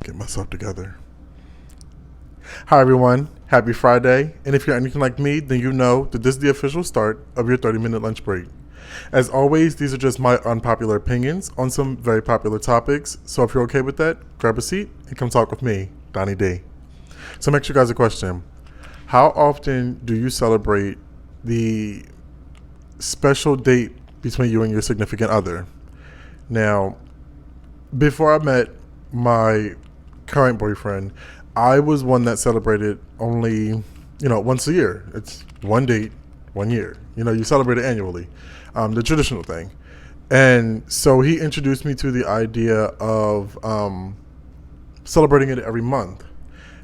Get myself together. Hi, everyone. Happy Friday. And if you're anything like me, then you know that this is the official start of your 30-minute lunch break. As always, these are just my unpopular opinions on some very popular topics. So if you're okay with that, grab a seat and come talk with me, Donny D. So make sure you guys a question. How often do you celebrate the special date between you and your significant other? Now, before I met my current boyfriend, I was one that celebrated only, once a year. It's one date, 1 year. You celebrate it annually, the traditional thing. And so he introduced me to the idea of celebrating it every month.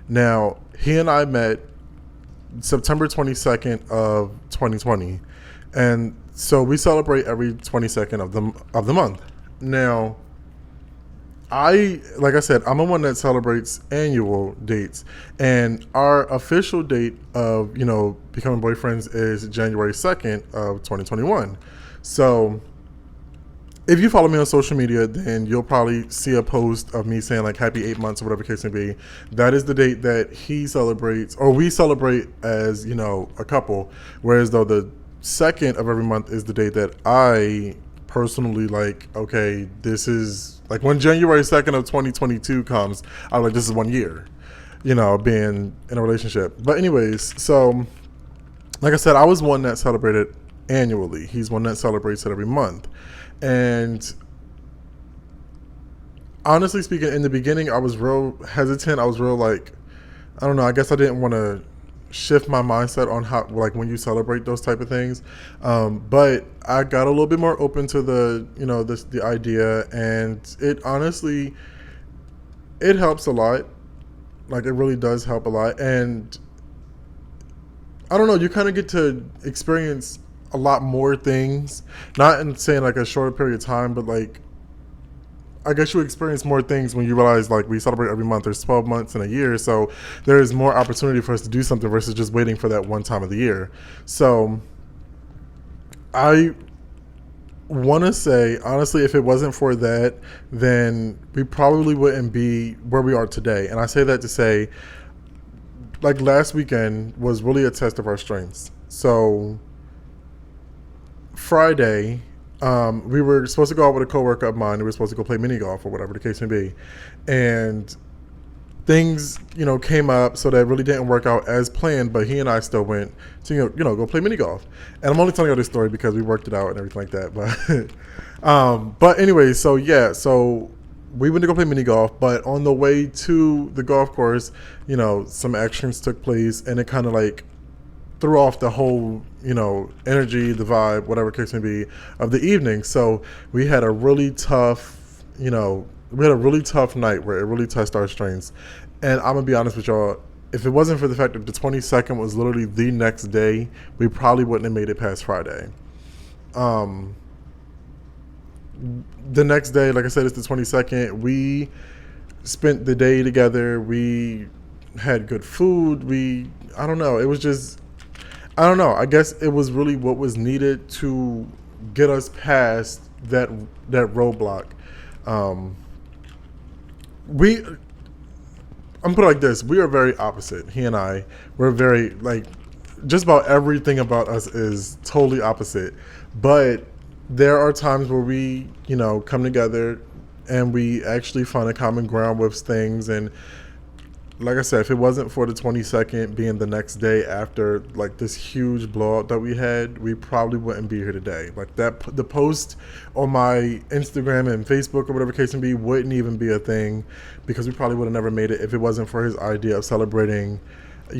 Now, he and I met September 22nd of 2020. And so we celebrate every 22nd of the month. Now, like I said, I'm the one that celebrates annual dates, and our official date of, becoming boyfriends is January 2nd of 2021. So if you follow me on social media, then you'll probably see a post of me saying like happy 8 months or whatever the case may be. That is the date that he celebrates, or we celebrate as, a couple. Whereas though the second of every month is the date that I personally like, okay, this is like when January 2nd of 2022 comes, I'm like, this is 1 year, being in a relationship. But anyways, so like I said, I was one that celebrated annually. He's one that celebrates it every month. And honestly speaking, in the beginning, I was real hesitant. I was real like, I don't know, I guess I didn't want to shift my mindset on how, like, when you celebrate those type of things. But I got a little bit more open to the idea, and it honestly, it helps a lot. Like, it really does help a lot. And I don't know, you kind of get to experience a lot more things, not in saying like a shorter period of time, but like, I guess you experience more things when you realize like we celebrate every month. There's 12 months in a year, so there is more opportunity for us to do something versus just waiting for that one time of the year. So I want to say, honestly, if it wasn't for that, then we probably wouldn't be where we are today. And I say that to say, like, last weekend was really a test of our strengths. So Friday, we were supposed to go out with a coworker of mine. We were supposed to go play mini golf or whatever the case may be, and things came up, so that really didn't work out as planned. But he and I still went to go play mini golf. And I'm only telling you this story because we worked it out and everything like that. But anyway, so yeah, so we went to go play mini golf. But on the way to the golf course, some actions took place, and it kind of like threw off the whole, energy, the vibe, whatever case may be, of the evening. So we had a really tough, night where it really tested our strengths. And I'm gonna be honest with y'all, if it wasn't for the fact that the 22nd was literally the next day, we probably wouldn't have made it past Friday. The next day, like I said, it's the 22nd. We spent the day together. We had good food. I don't know. It was just, I don't know. I guess it was really what was needed to get us past that roadblock. I'm gonna put it like this: we are very opposite. He and I, we're very like, just about everything about us is totally opposite. But there are times where we, come together and we actually find a common ground with things. And like I said, if it wasn't for the 22nd being the next day after like this huge blowout that we had, we probably wouldn't be here today. Like the post on my Instagram and Facebook or whatever case may be wouldn't even be a thing, because we probably would have never made it if it wasn't for his idea of celebrating,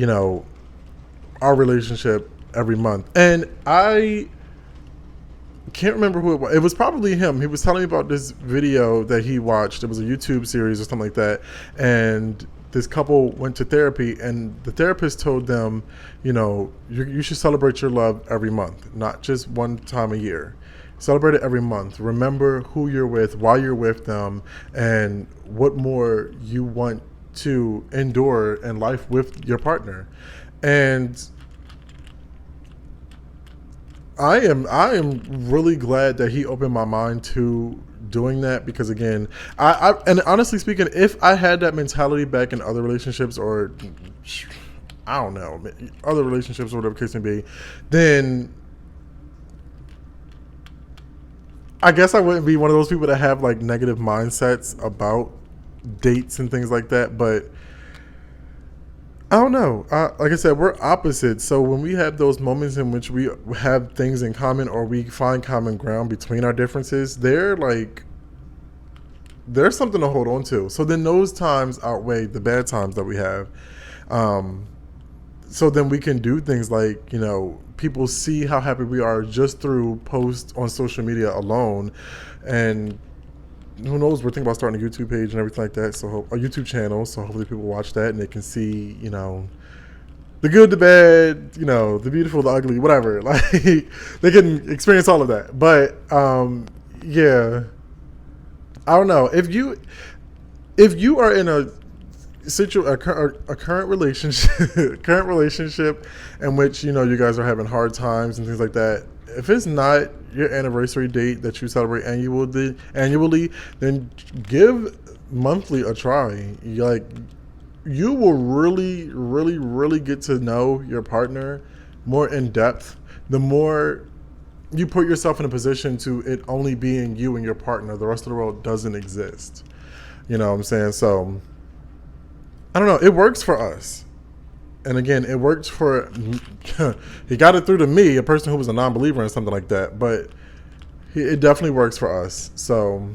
our relationship every month. And I can't remember who it was. It was probably him. He was telling me about this video that he watched. It was a YouTube series or something like that. And this couple went to therapy, and the therapist told them, you should celebrate your love every month, not just one time a year. Celebrate it every month. Remember who you're with, why you're with them, and what more you want to endure in life with your partner. And I am really glad that he opened my mind to doing that because again, and honestly speaking, if I had that mentality back in other relationships or I don't know, other relationships or whatever the case may be, then I guess I wouldn't be one of those people that have like negative mindsets about dates and things like that. But I don't know. Like I said, we're opposites. So when we have those moments in which we have things in common or we find common ground between our differences, there's something to hold on to. So then those times outweigh the bad times that we have. So then we can do things like, people see how happy we are just through posts on social media alone. And who knows, we're thinking about starting a YouTube page and everything like that. So a YouTube channel. So hopefully people watch that and they can see, the good, the bad, the beautiful, the ugly, whatever. Like they can experience all of that. But yeah, I don't know. If you are in a current relationship in which you guys are having hard times and things like that, if it's not your anniversary date that you celebrate annually, then give monthly a try. You will really, really, really get to know your partner more in depth the more you put yourself in a position to it only being you and your partner. The rest of the world doesn't exist. You know what I'm saying? So I don't know. It works for us. And again, it worked for, he got it through to me, a person who was a non-believer and something like that. But it definitely works for us. So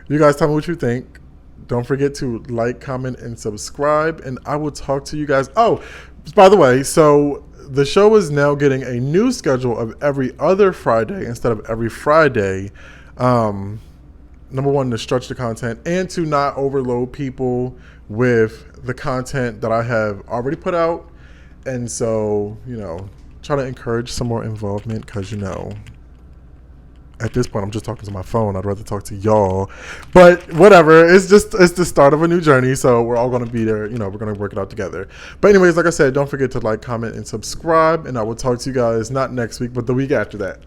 you guys tell me what you think. Don't forget to like, comment, and subscribe. And I will talk to you guys. Oh, by the way, so the show is now getting a new schedule of every other Friday instead of every Friday. Number one, to stretch the content and to not overload people with the content that I have already put out. And so, try to encourage some more involvement because, at this point, I'm just talking to my phone. I'd rather talk to y'all. But whatever. It's the start of a new journey. So we're all going to be there. We're going to work it out together. But anyways, like I said, don't forget to like, comment, and subscribe. And I will talk to you guys not next week, but the week after that.